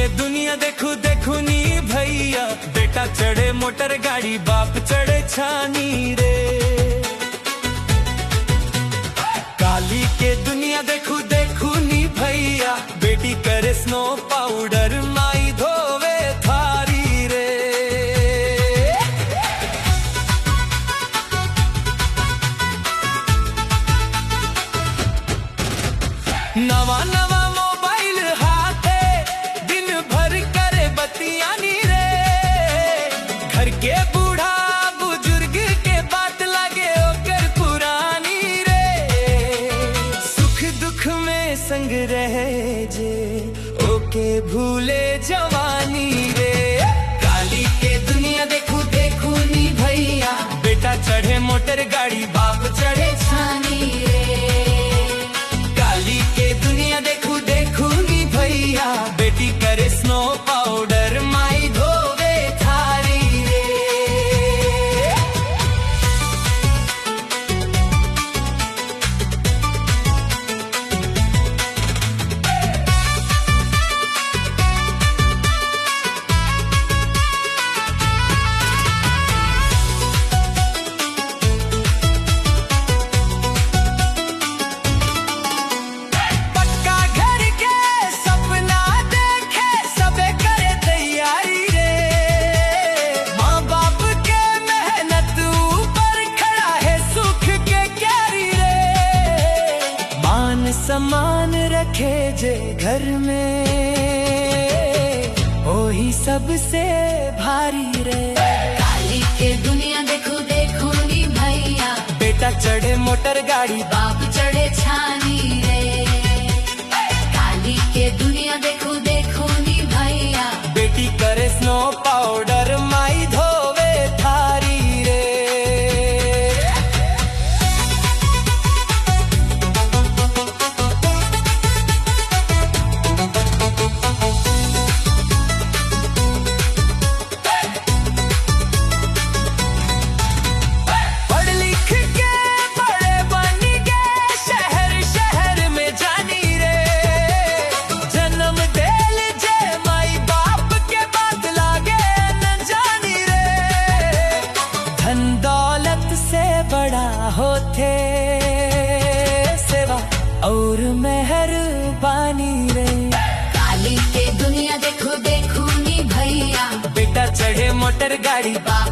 के दुनिया देखू देखू नी भैया, बेटा चढ़े मोटर गाड़ी बाप चढ़े छानी रे। काली के दुनिया देखू देखू नी भैया, बेटी करे स्नो पाउडर माई धोवे थारी रे। नवा नवा मोबाइल हाथे, दिन भर करे बतियानी रे। घर के बूढ़ा बुजुर्ग के बात लगे ओकर पुरानी रे। सुख दुख में संग रहे जे, ओके भूले जवानी रे। काली के दुनिया देखू देखू नी भैया, बेटा चढ़े मोटर गाड़ी बाप चढ़े छानी रे। बेटी करे स्नो पाउडर माई धोवे थारी रे। सम्मान रखे जे घर में, ओ ही सबसे भारी रे। काली के दुनिया देखू देखू नी भैया, बेटा चढ़े मोटर गाड़ी बाप चढ़े छानी रे। काली के दुनिया देखू देखू नी भैया, बेटी करे स्नो पाउडर माई धोवे थारी रे। बड़ा होते सेवा और मेहरबानी रे। काली के दुनिया देखो देखो नी भैया, बेटा चढ़े मोटर गाड़ी बाप